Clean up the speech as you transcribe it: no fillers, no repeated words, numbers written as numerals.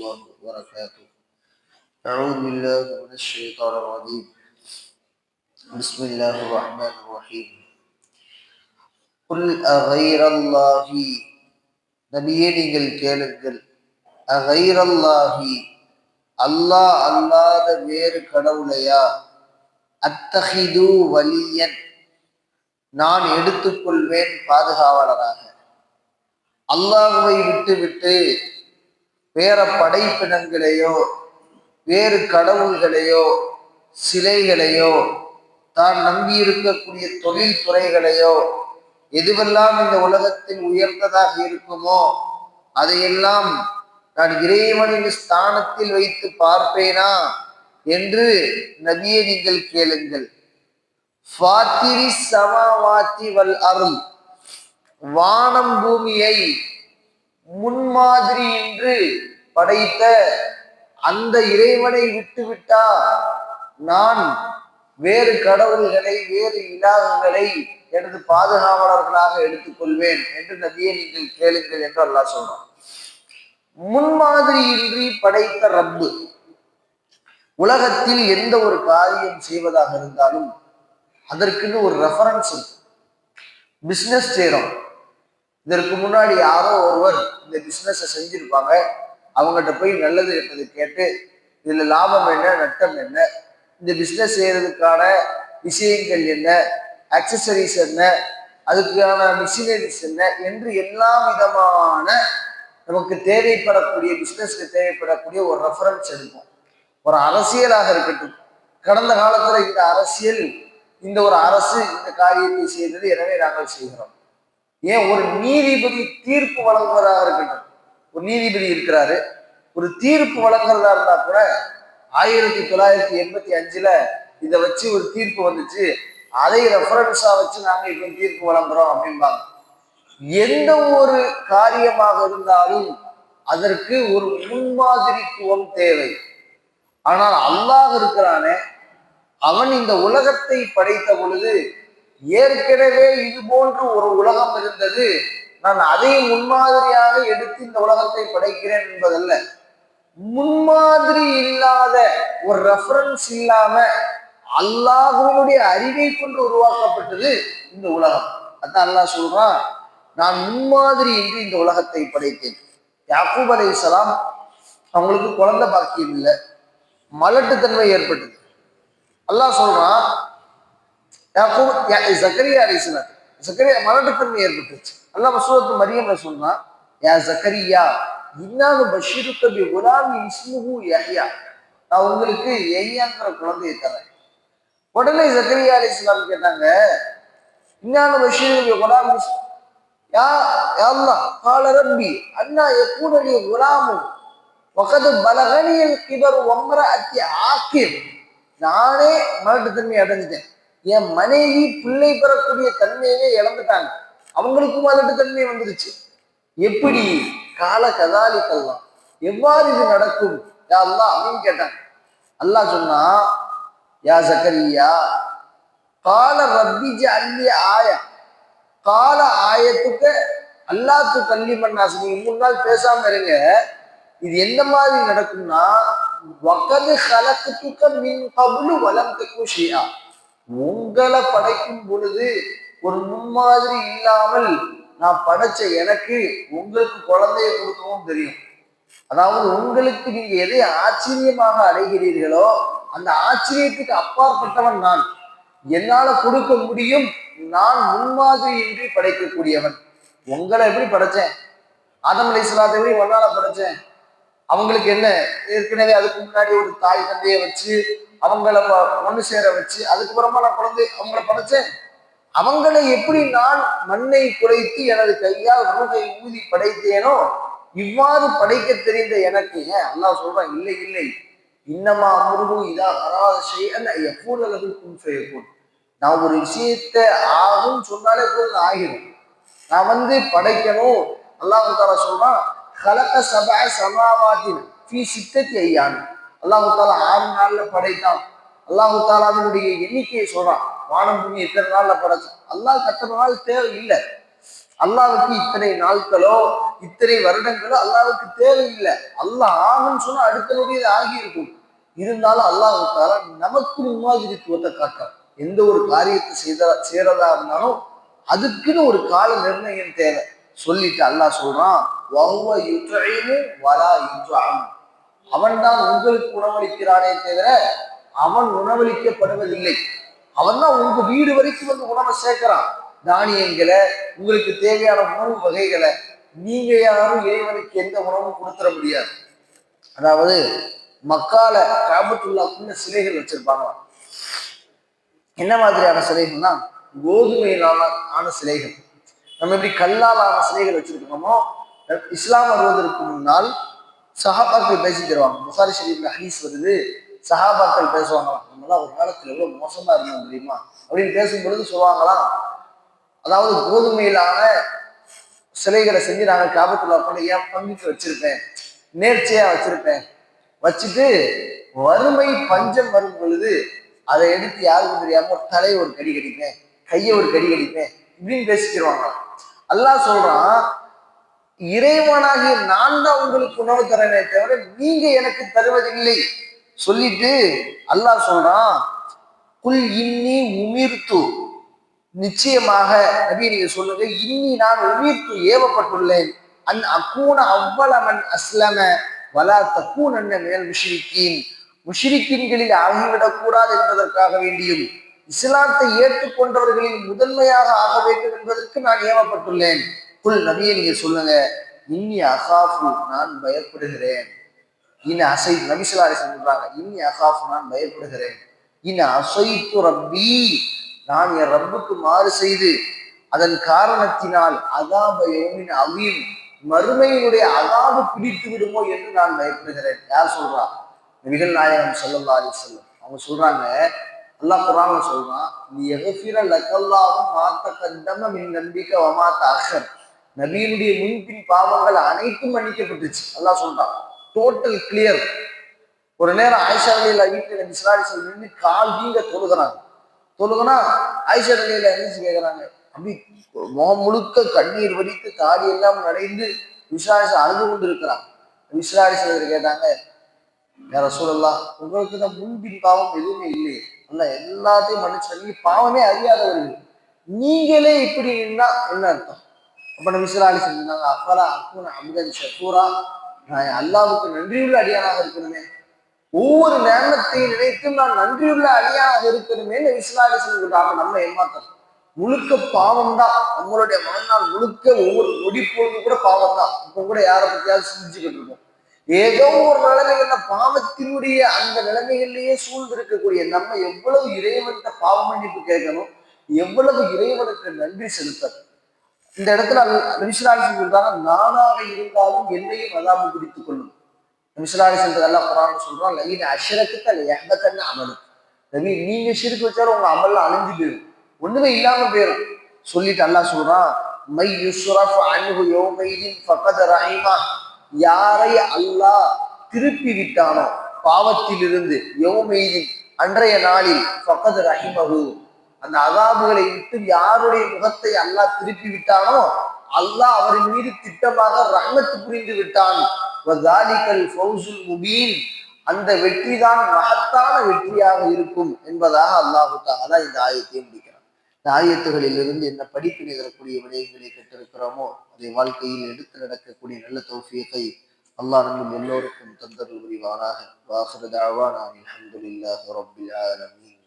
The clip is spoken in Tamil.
الله وبركاته. أعوذ بالله من الشيطان الرجيم. بسم الله الرحمن الرحيم. قل أغير الله நபியே நீங்கள் கேளுங்கள், அகைரல்லாஹி அல்லாஹ் அல்லாத வேறு கடவுளையா, அத்தஹிது வலியன் நான் எடுத்துக்கொள்வேன் பாதுகாவலராக. அல்லாஹ்வை விட்டு வேற படைப்பினங்களையோ வேறு கடவுள்களையோ சிலைகளையோ தான் நம்பி இருக்கக்கூடிய தொழில் துறைகளையோ எதுவெல்லாம் இந்த உலகத்தில் உயர்ந்ததாக இருக்குமோ அதையெல்லாம் நான் இறைவனின் ஸ்தானத்தில் வைத்து பார்ப்பேனா என்று நபியே நீங்கள் கேளுங்கள். ஃபாத்திரி சமாவாத்தி வல் அருள், வானம் பூமியை முன்மாதிரி என்று படைத்த அந்த இறைவனை விட்டுவிட்டா நான் வேறு கடவுள்களை வேறு இலாகங்களை எனது பாதுகாவலர்களாக எடுத்துக்கொள்வேன் என்று நபியை நீங்கள் கேளுங்கள் என்று அல்லாஹ் சொல்றான். முன்மாதிரியின்றி படைத்த ரப்பு உலகத்தில் எந்த ஒரு காரியம் செய்வதாக இருந்தாலும் அதற்குன்னு ஒரு ரெஃபரன்ஸ் இருக்கு. பிஸ்னஸ் செய்யறோம், இதற்கு முன்னாடி யாரோ ஒருவர் இந்த பிஸ்னஸை செஞ்சிருப்பாங்க, அவங்ககிட்ட போய் நல்லது கெட்டது கேட்டு இதுல லாபம் என்ன நட்டம் என்ன, இந்த பிஸ்னஸ் செய்யறதுக்கான விஷயங்கள் என்ன, அக்சசரிஸ் என்ன, அதுக்கான மிஷினரிஸ் என்ன என்று எல்லா விதமான நமக்கு தேவைப்படக்கூடிய பிஸ்னஸ்க்கு தேவைப்படக்கூடிய ஒரு ரெஃபரன்ஸ் எடுப்போம். ஒரு அரசியலாக இருக்கட்டும், கடந்த காலத்துல இந்த அரசியல், இந்த ஒரு அரசு இந்த காரியத்தை செய்தது எனவே நாங்கள் செய்கிறோம். ஏன் ஒரு நீதிபதி தீர்ப்பு வழங்குவதாக இருக்கட்டும், ஒரு நீதிபதி இருக்கிறாரு, ஒரு தீர்ப்பு வழங்குறதா இருந்தா கூட 1985 இதை வச்சு ஒரு தீர்ப்பு வந்துச்சு, அதை ரெஃபரன்ஸா வச்சு நாங்க இப்போ தீர்ப்பு வழங்குறோம் அப்படின்பாங்க. எந்த ஒரு காரியமாக இருந்தாலும் அதற்கு ஒரு முன்மாதிரித்துவம் தேவை. ஆனால் அல்லாஹ் இருக்கிறானே, அவன் இந்த உலகத்தை படைத்த பொழுது ஏற்கனவே இது போன்று ஒரு உலகம் இருந்தது, நான் அதை முன்மாதிரியாக எடுத்து இந்த உலகத்தை படைக்கிறேன் என்பதல்ல. முன்மாதிரி இல்லாத ஒரு ரெஃபரன்ஸ் இல்லாம அல்லாஹ்வினுடைய அறிவை கொண்டு உருவாக்கப்பட்டது இந்த உலகம். அதான் அல்லாஹ் சொல்றான், நான் முன்மாதிரி இன்றி இந்த உலகத்தை படைத்தேன். யாக்கூப் அலைஹிஸ்ஸலாம் அவங்களுக்கு குழந்தை பாக்கியம் இல்லை, மலட்டுத்தன்மை ஏற்பட்டது. அல்லாஹ் சொல்றான், ஜக்கரியா அலைஹிஸ்ஸலாம் ஜக்கரியா மலட்டுத்தன்மை ஏற்பட்டுச்சு. அல்லாஹ் சூரத்து மரியம்ல சொன்னான், யா ஜக்கரியா இன்னானு பஷீருக்க பி குலாமி இஸ்முஹு யஹ்யா, நான் உங்களுக்கு யஹ்யாங்கிற குழந்தையை தரேன். உடனே ஜக்கரியா அலைஹிஸ்ஸலாம் கேட்டாங்க, இன்னானு பஷீருக்க பி குலாமி யா அல்லாஹ் கால ரப்பி அன்னா யகூன லி குலாமு வகத் பலகனியல் கிபர் வம்ரஅத்தி ஆகிர், நானே மலட்டுத்தன்மை அடைஞ்சிட்டேன், என் மனைவி பிள்ளை பெறக்கூடிய தன்மையவே இழந்துட்டாங்க, அவங்களுக்கும் மலட்டுத்தன்மை வந்துருச்சு. எப்படி கால கதாலிக்கல்லாம், எவ்வாறு இது நடக்கும் யா அல்லாஹ் அப்படின்னு கேட்டாங்க. அல்லாஹ் சொன்னா, யா ஜக்கரியா கால ரப்பி ஜஅல்லி ஆயா, கால ஆயத்துக்கு அல்லாஹ்க்கு கல்வி பண்ணாசு, நீங்க 3 நாள் பேசாம இருங்க. இது எந்த மாதிரி நடக்கும்னா, வகது கலக்குக்க மின் கபுலு வலம் தக்கு ஷியா, உங்களை படைக்கும் பொழுது ஒரு முன்மாதிரி இல்லாமல் நான் படைச்ச எனக்கு உங்களுக்கு குழந்தைய கொடுக்கவும் தெரியும். அதாவது உங்களுக்கு நீங்க எதை ஆச்சரியமாக அடைகிறீர்களோ அந்த ஆச்சரியத்துக்கு அப்பாற்பட்டவன் நான், என்னால கொடுக்க முடியும், நான் முன்மாதிரி இன்றி படைக்கக்கூடியவன். உங்களை எப்படி படைச்சேன், ஆதம் அலைஹிஸ்ஸலாத்தை எப்படி ஒன்னால படைச்சேன், அவங்களுக்கு என்ன ஏற்கனவே அதுக்கு முன்னாடி ஒரு தாய் தந்தையை வச்சு அவங்கள ஒண்ணு சேர வச்சு அதுக்கப்புறமா நான் குழந்தை அவங்கள படைச்சேன். அவங்களை எப்படி நான் மண்ணை குறைத்து எனது கையால் ரூகை ஊதி படைத்தேனோ இவ்வாறு படைக்க தெரிந்த எனக்கு ஏன் அல்லாஹ் சொல்றான், இல்லை இல்லை இன்னமா அம்ருஹு இதா அராத ஷைஅன் யகூல லஹு குன் ஃபயகூன், நான் ஒரு விஷயத்தை ஆகும் சொன்னாலே போதும் ஆகிடும். நான் படைக்கணும். அல்லாஹ் தஆலா சொல்றான், خلق 7 سماوات في 6 أيام, அல்லாஹ் தஆலா 6 நாள்ல படைத்தான். அல்லாஹ் தஆலாவினுடைய எண்ணிக்கையை சொல்றான், வானம் பூமி எத்தனை நாள்ல படைச்சான். அல்லாஹ் எத்தனை நாள் தேவை இல்லை, அல்லாஹ்வுக்கு இத்தனை நாட்களோ இத்தனை வருடங்களும் அல்லாவுக்கு தேவையில்லை. அல்லாஹ் ஆகுன்னு சொன்னா அடுத்த நொடியே ஆகி இருக்கும். இருந்தாலும் அல்லாஹ்வுக்காக நமக்கு முன்மாதிரித்துவத்தை காட்டுறான். எந்த ஒரு காரியத்தை செய்யறதா இருந்தாலும் அதுக்குன்னு ஒரு கால நிர்ணயம் தேவை. சொல்லிட்டு அல்லாஹ் சொல்றான், அவன் தான் உங்களுக்கு உணவளிக்கிறானே தவிர அவன் உணவளிக்கப்படுவதில்லை. அவன் தான் உங்க வீடு வரைக்கும் வந்து உணவை சேர்க்கிறான். தானியங்களை, உங்களுக்கு தேவையான உணவு வகைகளை நீங்க யாரும் இறைவனுக்கு எந்த உணவும் கொடுத்துட முடியாது. அதாவது மக்கால காபத்துல்லாக்குள்ள சிலைகள் வச்சிருப்பாங்க. என்ன மாதிரியான சிலைகள்னா கோதுமையிலான ஆன சிலைகள். நம்ம எப்படி கல்லால் ஆன சிலைகள் வச்சிருக்கோமோ, இஸ்லாம் வருவதற்கு முன்னால் சஹாபாக்கள் பேசி தருவாங்க. புகாரி ஷரீஃப்ல ஹதீஸ் வருது, சஹாபாக்கள் பேசுவாங்களாம், நம்மளாம் ஒரு காலத்துல எவ்வளவு மோசமா இருந்தோம் தெரியுமா அப்படின்னு பேசும் பொழுது சொல்லுவாங்களாம், அதாவது கோதுமையிலான சிலைகளை செஞ்சு நாங்கள் காபத்துல்லா கொண்டு என் பங்குக்கு வச்சிருப்பேன், நேர்ச்சியா வச்சிருப்பேன், வச்சுட்டு வறுமை பஞ்சம் வரும் பொழுது அதை எடுத்து யாருக்கும் தெரியாம ஒரு தலையை ஒரு கடி கடிப்பேன், கையை ஒரு கடி கடிப்பேன் இப்படின்னு பேசிக்கிடுவாங்க. அல்லாஹ் சொல்றான், இறைவனாகிய நான் தான் உங்களுக்கு உணவு தரனே தவிர நீங்க எனக்கு தருவதில்லை. சொல்லிட்டு அல்லாஹ் சொல்றான், குல் இன்னி உமிர்த்து, நிச்சயமாக நபி நீங்க சொல்லுங்க, இன்னி நான் உமிர்த்து ஏவப்பட்டுள்ளேன், அன் அக்கூன அவ்வளமன் அஸ்லம வலா தக்கூனன்ன மேல் முஷ்ரிக்கீன், முஷ்ரிக்கீன்களில் ஆகிவிடக் கூடாது என்பதற்காக வேண்டியும் இஸ்லாத்தை ஏற்றுக்கொண்டவர்களில் முதன்மையாக ஆக வேண்டும் என்பதற்கு நான் ஏவப்பட்டுள்ளேன். குல் நபியை நீங்க சொல்லுங்க, இன்னி அகாஃபு நான் பயப்படுகிறேன், இன அசை நபிசுல்லாஹி சொல்றாங்க, இன்னி அகாஃபு நான் பயப்படுகிறேன், இன அசைத்து ரப்பி நான் என் ரப்புக்கு மாறு செய்து அதன் காரணத்தினால் அதாப யௌமின் அலீம் மறுமையினுடைய அதாபு பிடித்து விடுமோ என்று நான் பயப்படுகிறேன். யார் சொல்றா? நபிகள் நாயகம் ஸல்லல்லாஹு அலைஹி வஸல்லம் அவங்க சொல்றாங்க. அல்லாஹ் குர்ஆன்ல சொல்றான், நீ யக்ஃபிர லக்கல்லாஹு மா தகத்தம மின் நபிக வ மா தஅக்கர், நபியினுடைய முன்பின் பாவங்கள் அனைத்தும் மன்னிக்கப்பட்டுச்சு. அல்லாஹ் சொல்றான், டோட்டல் கிளியர். ஒரு நேரம் ஆயிஷா ரலியல்லாஹு வீட்டுல நபி ஸல்லல்லாஹு அலைஹி வஸல்லம் நின்று கால் வீங்க தொழுகிறாங்க. தொழுகுனா ஆயிஷா ரலியல்லாஹு எழுந்து கேட்கிறாங்க, அப்படி முகம் முழுக்க கண்ணீர் வடித்து தாடி எல்லாம் நடைந்து விசாரிச்சு அழுது கொண்டு இருக்கிறாங்க. விசாரிச்சு கேட்டாங்க, யார் ரசூலல்லாஹ், உங்களுக்கு தான் முன்பின் பாவம் எதுவுமே இல்லையே, அல்ல எல்லாத்தையும் மன்னிச்சு, நீங்க பாவமே அறியாதவர்கள், நீங்களே இப்படி இருந்தா என்ன அர்த்தம்? அப்ப நபி ஸல்லல்லாஹு அலைஹி வஸல்லம் சொன்னாங்க, அஃபலா அகூன அப்தன் ஷக்கூரா, நான் அல்லாஹ்வுக்கு நன்றியுள்ள அடியானாக இருக்கணுமே, ஒவ்வொரு நேரத்தை நினைத்தும் நான் நன்றியுள்ள அடியானாக இருக்கணுமே நபி ஸல்லல்லாஹு அலைஹி வஸல்லம் சொல்றாங்க. நம்ம ஏமாத்தம் முழுக்க பாவம் தான், நம்மளுடைய வாழ்நாள் முழுக்க ஒவ்வொரு நொடி பொழுது கூட பாவம் தான். இப்ப கூட யாரை பத்தியாவது சிந்திச்சுக்கிட்டு இருக்கோம். ஏதோ ஒரு நிலைமைகள்ல பாவத்தினுடைய அந்த நிலைமைகள்லயே சூழ்ந்து இருக்கக்கூடிய நம்ம எவ்வளவு இறைவன்கிட்ட பாவ மன்னிப்பு கேட்கணும், எவ்வளவு இறைவனுக்கு நன்றி செலுத்தணும். இந்த இடத்துல நபி ஸல்லல்லாஹு அலைஹி வஸல்லம் சொல்றாங்க, நானாக இருந்தாலும் என்னையும் அதாபு பிடித்துக் கொள்ளும். நபி ஸல்லல்லாஹு அலைஹி வஸல்லம் அல்லாஹ் குர்ஆன்ல சொல்றான், லயின் அஷ்ரகத லயஹ்பதன்ன அமலு, நபி நீங்க ஷிர்க் வச்சாலும் உங்க அமல்லாம் அழிஞ்சு போயிடும், ஒண்ணுமே இல்லாம போயிடும். சொல்லிட்டு அல்லாஹ் சொல்றான், மை யுஸ்ரஃப் அன்ஹு யௌமைதின் ஃபகத் ரஹிமா, யாரை அல்லாஹ் திருப்பி விட்டானோ பாவத்திலிருந்து, யௌமைதின் அன்றைய நாளில், ஃபகத் ரஹிமஹு அந்த அதாபுகளை விட்டு யாருடைய முகத்தை அல்லாஹ் திருப்பி விட்டானோ அல்லாஹ் அவரின் மீது திட்டமாக ரஹ்மத் புரிந்து விட்டான். வதாலிகல் ஃபௌசுல் முபீன், அந்த வெற்றிதான் மகத்தான வெற்றியாக இருக்கும் என்பதாக அல்லாஹு தஆலா இந்த ஆயத்தை முடிக்கிறார். இந்த ஆயத்துகளிலிருந்து என்ன படிப்பினை தரக்கூடிய விடயங்களை கற்றிருக்கிறோமோ அதை வாழ்க்கையில் எடுத்து நடக்கக்கூடிய நல்ல தௌஃபீகை அல்லாஹ் நம்ம எல்லோருக்கும் தந்தருள் புரிவானாக. வாஹிரு தஅவானா அல்ஹம்துலில்லாஹி ரப்பில் ஆலமீன்.